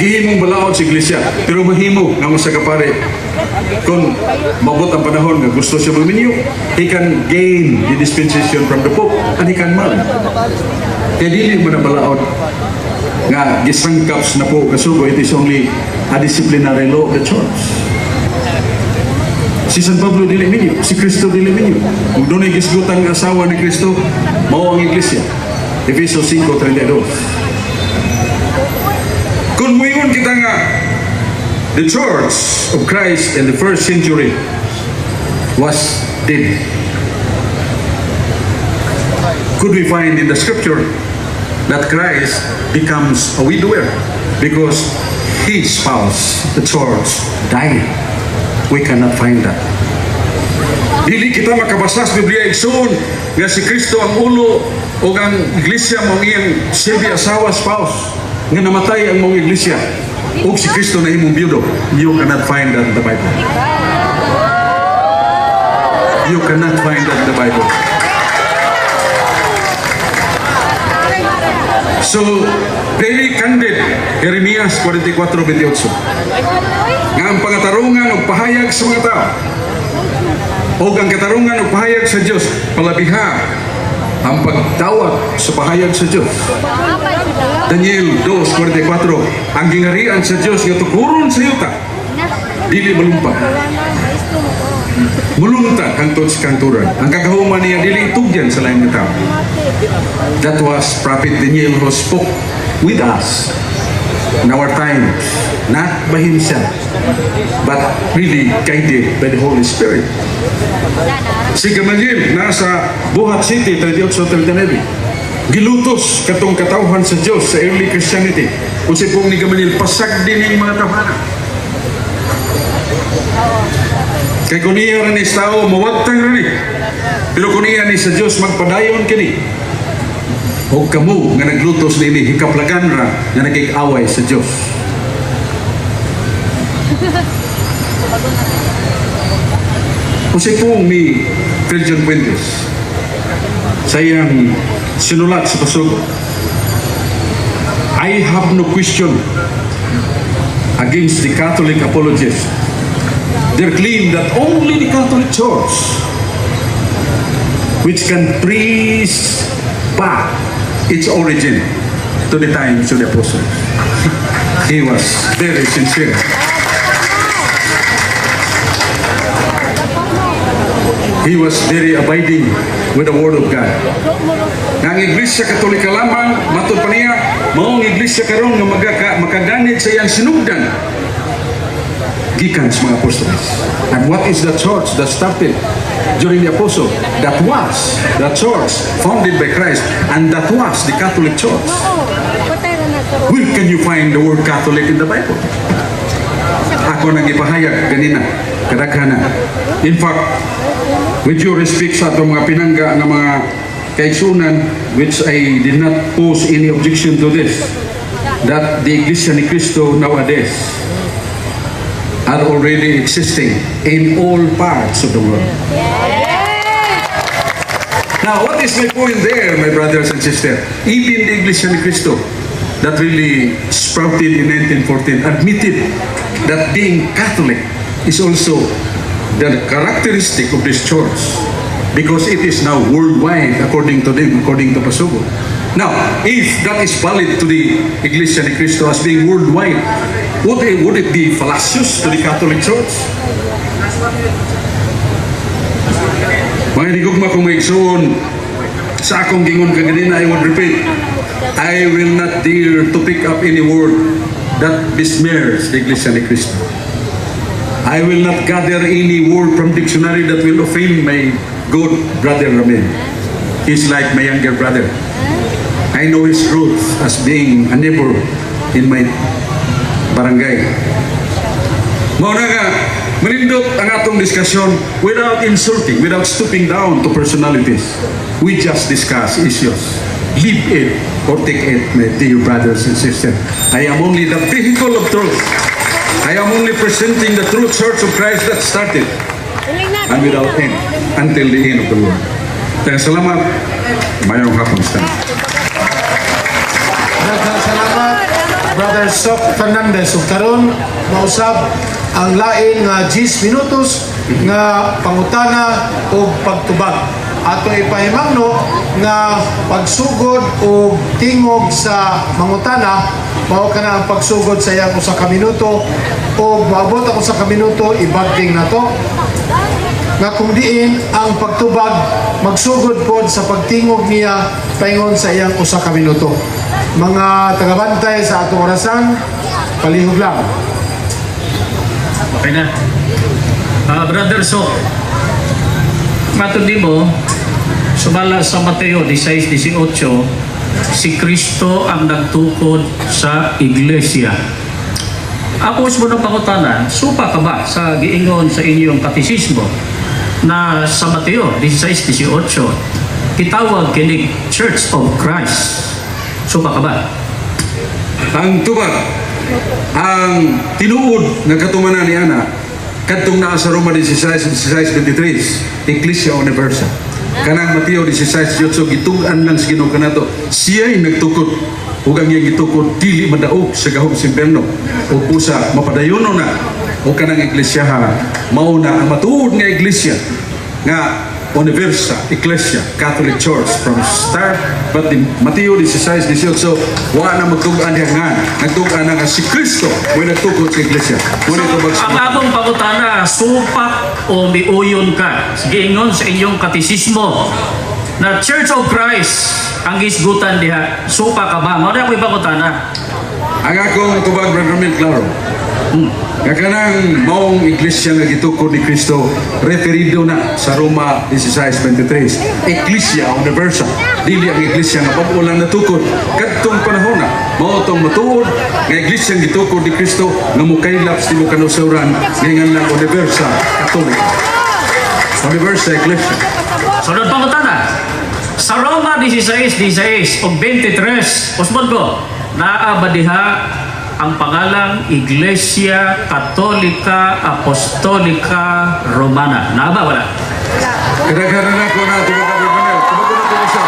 gihimong balaod sa iglesia, pero mahimo nga mo sa kapare, kung mabot ang panahon nga gusto siya magminyo, he can gain the dispensation from the Pope and he can marry. Kaya dili mo na balaod nga gisangkaps na po kasugo, it is only a disciplinary law of the church. Si San Pablo dili minyo, si Kristo dili minyo. Kung doon ay gisgutan ng asawa ni Kristo, mao ang iglesia. Efesos 5:32. Kung muingon kita nga, the church of Christ in the first century was dead. Could we find in the scripture that Christ becomes a widower because his spouse, the church, died? We cannot find that. Dili kita makabasa sa Biblia igsoon nga si Kristo ang ulo o ang iglesia mong iyang silbi asawa, spouse, nga namatay ang mong iglesia o si Kristo na imong biyudo. You cannot find that in the Bible. You cannot find that in the Bible. So, very candid, Jeremias 44:28. Nga ang pangatarungan o pahayag sa mga tao o ang katarungan o pahayag sa Diyos, palabiha ang pagtawag sa pahayag sa Diyos. Daniel 2:44, ang gingharian sa Diyos nga tukuron sa yuta, dili malumpat. Mulunta ang tots kanturan. Ang kagahuman niya dili tugyan sa lain ng tao. That was Prophet Daniel who spoke with us in our times, not by himself, but really guided by the Holy Spirit. Si Gamaliel nasa Buhat City, 38-39. Gilutos katong katawhan sa Diyos sa early Christianity. Kung si pong ni Gamaliel, pasag din yung mga tawhanan. Kaya kung niya rin is tao, mawagtang rin. Pero kung niya ni sa Diyos, magpadayon ka ni. O kamo nga naglutos na ini, hikaplagan ra nga naging-away sa Diyos. Kasi pong ni Virgin Fuentes, sayang sinulat sa Pasugo, I have no question against the Catholic apologists. They claim that only the Catholic Church, which can trace back its origin to the times of the apostles. He was very sincere. He was very abiding with the Word of God. Ang Iglesia Katolika lamang, matod pa niya, maong Iglesia karon nga makaganit sa iyang sinugdan. gikan sa mga apostoles. And what is the church that started during the apostle? That was the church founded by Christ, and that was the Catholic Church. Where can you find the word Catholic in the Bible? Ako nang ipahayag kanina, kadaghana. In fact, with due respect sa atong mga pinangga ng mga kaigsunan, which I did not pose any objection to this, that the Iglesia ni Cristo nowadays are already existing in all parts of the world. Now, what is my point there, my brothers and sisters? Even the Iglesia ni Cristo that really sprouted in 1914 admitted that being Catholic is also the characteristic of this church, because it is now worldwide according to them, according to Pasugo. Now, if that is valid to the Iglesia ni Cristo as being worldwide, would it be fallacious to the Catholic Church? Mga hinigugma kong maigsoon, sa akong gingon kaganina, I would repeat, I will not dare to pick up any word that besmears the Iglesia ni Cristo. I will not gather any word from dictionary that will offend my good brother Ramil. He's like my younger brother. I know his roots as being a neighbor in my barangay. Mauna nga, manindot ang atong diskusyon without insulting, without stooping down to personalities. We just discuss issues. Leave it or take it, my dear brothers and sisters. I am only the vehicle of truth. I am only presenting the true church of Christ that started and without end until the end of the world. Kaya salamat. Mayroong hapon sa Salamat, Brother Sok Fernandez. Ug karon mausab ang lain nga 10 minutos nga pangutana o pagtubag. Ato ipahimangno nga pagsugod o tingog sa mangutana, mao kana ang pagsugod sa iyang usa ka minuto, o maabot ako sa kaminuto ibagting nato nga kung diin ang pagtubag magsugod pod sa pagtingog niya paingon sa iyang usa ka minuto. Mga tagabantay sa atong orasan, palihog lang. Okay na. Brother So, matundi mo, sumala sa Mateo 16:18, si Kristo ang nagtukod sa iglesia. Ako mo ng pangutana, supa ka ba sa giingon sa inyong katisismo na sa Mateo 16:18, kitawag kinig Church of Christ? Supa ka ba? ang tubag, ang tinuod nga katumanan ni Ana, kadtong naa sa Roma 16:23, Ecclesia Universal. Kanang Mateo 16:18, gitugan lang sa Ginoo kanato, siya'y nagtukod, ug ang iyang gitukod dili madaog sa gahom sa impierno, ug pusa mapadayono na, o kanang iglesia mao na ang matuod nga iglesia nga Universal Ecclesia Catholic Church from start. But in Mateo 16:18, wa na magtugan diyan, nagtugan na nga si Kristo may nagtukod sa iglesia. Muna ito Ang akong pangutana, supak o miuyon ka? Giingon sa inyong katisismo na Church of Christ ang gisgutan diha. Supa ka ba? Mao na ako'y pangutana. ang akong tubag, Brother Mil, klaro. Nga kanang maong iglesia nga gitukod ni Kristo, referido na sa Roma 16:23. Ecclesia Universal. Dili ang iglesia nga pag-ulang natukod. Kadtong panahon na, mao tong matuod nga iglesia nga gitukod ni Kristo nga mukaylap sa tibok kanusauran nga lang Universal Catholic. Universal Ecclesia. Sunod pangutana. Sa Roma 16:16 o 23, usbon ko, naa ba diha ang pangalang Iglesia Katolika Apostolika Romana? Naa ba? Wala? Kadaghanan ako na tibok ka Brother. Tibok ko na ito isa.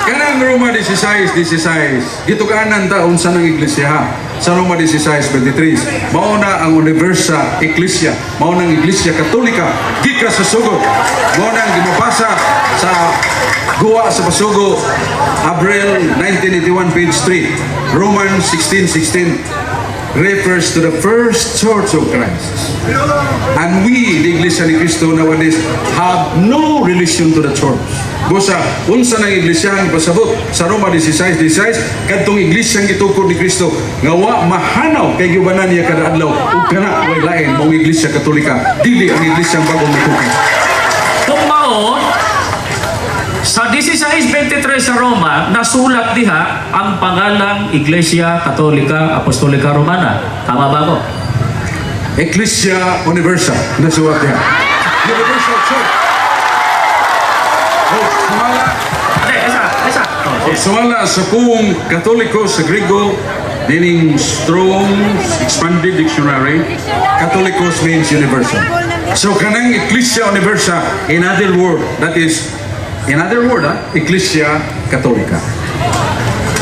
Kanang Roma 16:16, gituganan ta unsa ng iglesia sa Roma 16:23. Mao na ang Universal Ecclesia, mao nang Iglesia Katolika gikas sa sugod. Mao nang gimabasa sa guwa sa Pasugo, Abril 1981, page 3. Romans 16:16 refers to the first church of Christ. And we, the Iglesia ni Cristo nowadays, have no relation to the church. Busa, unsa ng iglesia ang ipasabot sa Roma 16:16 kadtong iglesia ang gitukod ni Kristo nga wa mahanaw kay gibanan niya kada adlaw ug kana way lain mao iglesia Katolika dili ang iglesia ang bagong gitukod. Kung mao, sa 16:23 sa Roma, nasulat diha ang pangalang Iglesia Katolika Apostolika Romana. Tama ba ko? Ecclesia Universal nasulat diha. Universal Church. Sumala, Isa. sumala sa kung Katoliko sa Griego, meaning strong expanded dictionary, Catholicos means universal. So kanang Ecclesia Universal, in other word, Ecclesia Catholica.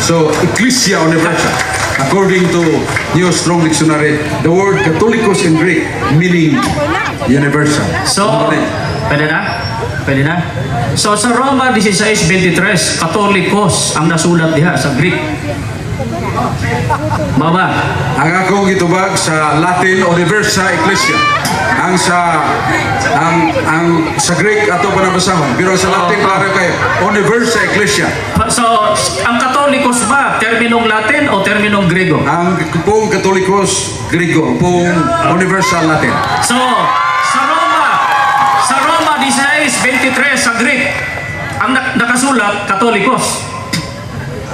So Ecclesia Universal, according to New Strong Dictionary, the word Catholicos in Greek meaning universal. So, pwede na? So, sa Roma 16:23, Katolikos ang nasulat diha sa Greek. Mama, Ang akong gitubag sa Latin Universa Ecclesia. Ang sa Greek ato pa nabasahon. Pero sa Latin klaro kay Universa Ecclesia. so, ang Katolikos ba, terminong Latin o terminong Grego? Ang pong Katolikos Griego, pong Universal Latin. So, sa Roma 16:23 sa Greek, ang nakasulat, Katolikos.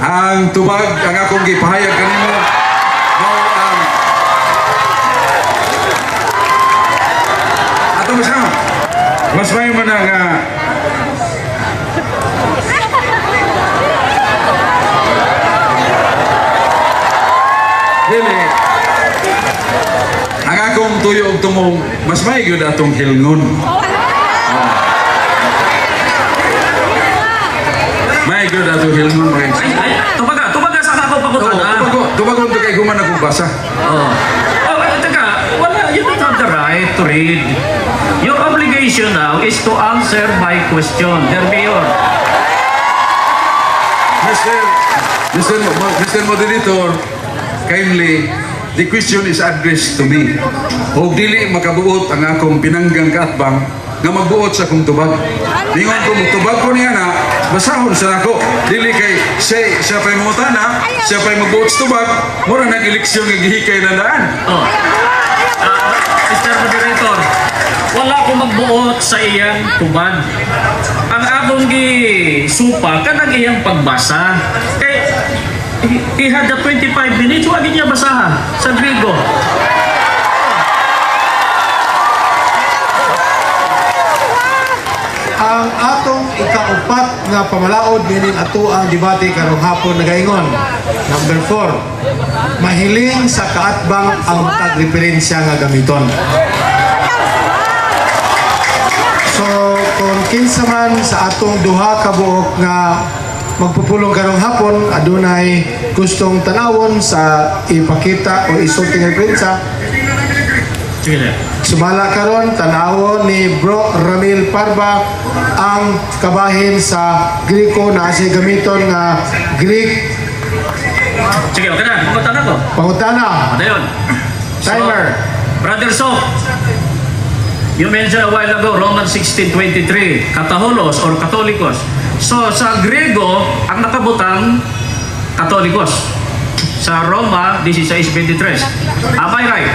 Ang tubag ang akong gipahayag kanimo mao ang ato masama. Mas may man nga dili ang akong tuyo og tumong mas may gyud atong hilngon. May gyud atong hilngon mga Ay, tubaga sa ako pagkutana. tubagon to kay human akong basa. Oh, teka, you don't have the right to read. Your obligation now is to answer my question. Der Mayor. Mr. Moderator, kindly, the question is addressed to me. O dili makabuot ang akong pinanggang kaatbang nga magbuot sa akong tubag. Ningon ko, tubag ko niya na, basahon sa ako. Dili kay siya pa'y mangutana, siya pa'y magbuot sa tubag, mura nag-eleksyon nga gihikay na daan. Oh. Mr. Moderator, wala akong magbuot sa iyang tubag. Ang akong gisupa, kanang iyang pagbasa. He had the 25 minutes, huwag niya basahan sa Griego. Ang atong ikaupat nga pamalaod meaning ato ang debate karong hapon nagaingon. Number 4. Mahiling sa kaatbang ang matag referensya nga gamiton. So kung kinsa man sa atong duha ka buok nga magpupulong karong hapon adunay gustong tanawon sa ipakita o isulting referensya, Sige na. sumala karon tanawon ni Bro Ramil Parba ang kabahin sa Griko na siya gamiton nga Greek Sige, okay na. Pumunta na ko. pangutana. Ano yun? Timer. Brother Sok, you mentioned a while ago, Romans 16:23, Kataholos or Katolikos. So, sa Grego, ang nakabutang Katolikos. Sa Roma, 16:23. Am I right?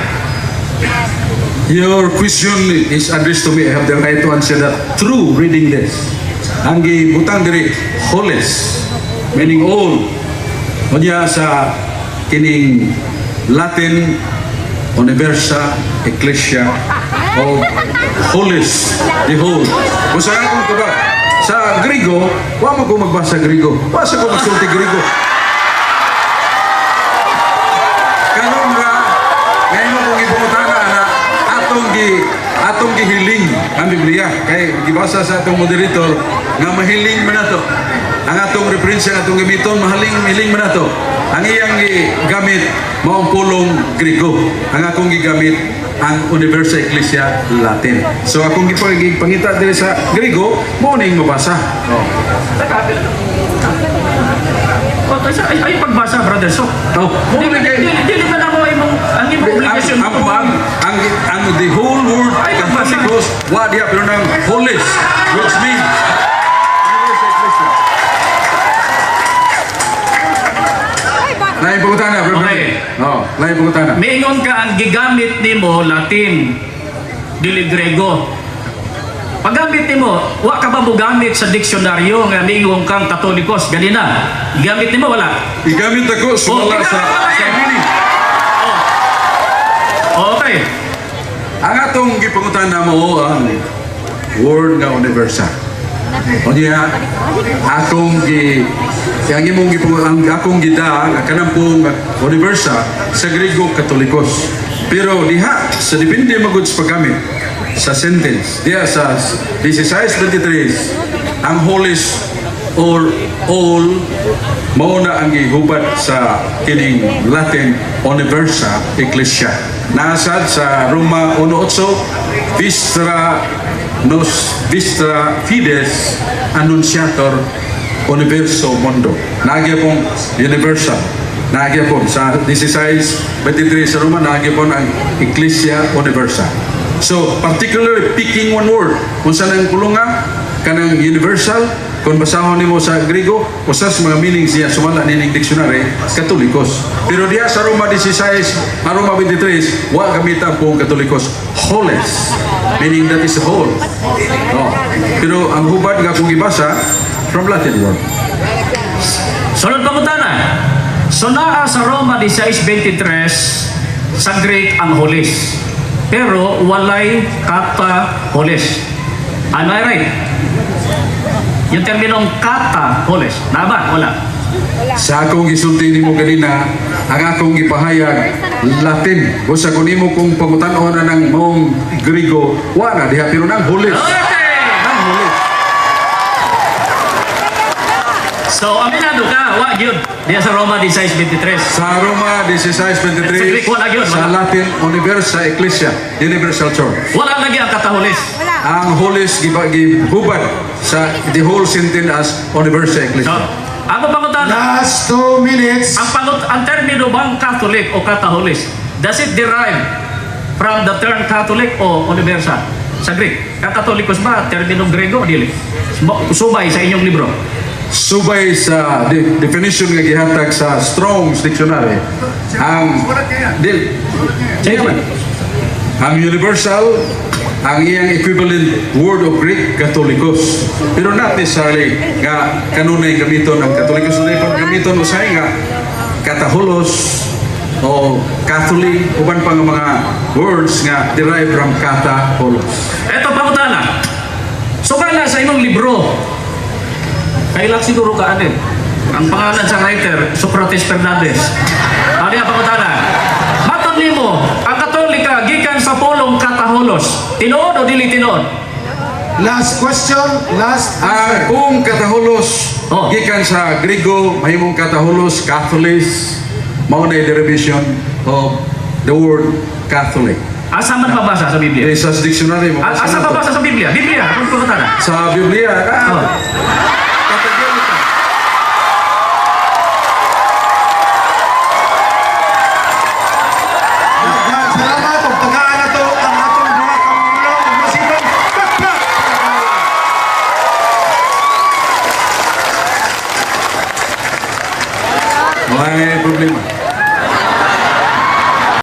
Your question is addressed to me. I have the right to answer that through reading this. Ang gibutang diri holes, meaning all. Unya sa kining Latin Universa Ecclesia o holes, the whole. Kung saan akong tubag, sa Griego, wa mo ko magbasa Griego. Wa sa ko magsulti Griego. Karon nga, ngayon mo kong ibutana na atong gihiling ang Biblia. Kay gibasa sa atong moderator nga mahiling man nato. Ang atong referensya nga atong gamiton mahiling man nato. Ang iyang gamit mao ang pulong Griego. Ang akong gigamit ang Universal Ecclesia Latin. So akong gipangita diri sa Griego, mo ning mabasa. Ay pagbasa, Brother Sok. Dili ka na mo ang imong obligasyon. Ang the whole word Ay, pagbasa. Catholicos, wa diha pero nang holes, which means Universal Lain pangutana. Miingon ka ang gigamit nimo Latin, dili Grego. Paggamit nimo, wa ka ba mo gamit sa diksyonaryo nga miingon kang Katolikos ganina? Gamit nimo wala. Igamit ako sumala sa meaning. Okay. Ang atong gipangutana mo ang word nga universal. O niya, akong gida nga kanang pong universal sa Griego Katolikos. Pero diha sa depende magud sa paggamit sa sentence. Diha sa 16:23 ang holis or all mauna ang gihubad sa kining Latin universal ecclesia. Nasad sa Roma 1:8 Vistra Fides Annunciator Universo Mundo. Nagya pong universal. Nagya po sa 16:23 sa Roma, nagya po ang Ecclesia Universal. So, particularly picking one word, kung saan ang kulunga, kanang universal, kung basahon nimo sa Griego, usas mga meaning siya sumala nining dictionary, Katolikos. Pero diya sa Roma 16, Roma 23, wa gamitan pong Katolikos, holes, meaning that is whole. Oh. Pero ang hubad nga kung ibasa, from Latin word. Sunod pangutana. So naa sa Roma 16:23 sa Greek ang holis. Pero walay kata holis. Am I right? Yung terminong kata holis. Na ba? Wala. Sa akong gisulti nimo ganina, ang akong gipahayag Latin. Busa kun nimo kung pangutan-on na ng mong Griego, wa na diha pero nang holis. Okay! Nang holis. So, aminado ka, wa yun. Diya sa Roma 16:23. Sa Roma Sa Greek, 16:23 wala yun, sa wala. Latin Universal Ecclesia, Universal Church. Wala lagi ang katahulis. Ang holis gihubad sa the whole sentence as Universal So, Ecclesia. ako pangutana. Last 2 minutes. Ang termino bang Catholic o katahulis, does it derive from the term Catholic o universal? Sa Greek, ang Katolikos ba, terminong Grego o dili? Subay sa inyong libro. Subay sa definition nga gihatag sa Strong's Dictionary, ang ang universal, ang iyang equivalent word of Greek, Katolikos. Pero not necessarily nga kanunay gamiton ang Katolikos. Dili pa gamiton usay nga kataholos o Catholic, uban pa nga mga words nga derived from kataholos. Eto pangutana. Sukala sa imong libro, kailan siguro ka anin? Ang pangalan sa writer, Socrates Fernandez. Ano yung pangutana? Matod nimo, ang Katolika gikan sa pulong kataholos. Tinuod o dili tinuod? Last question. Last Ang answer. kung kataholos Oh. gikan sa Griego, mahimong kataholos, Catholis, mao na derivation of the word Catholic. Asa man mabasa sa Biblia? Sa dictionary mo. Asa mabasa sa Biblia? Biblia, kung pangutana. Sa Biblia, Oh.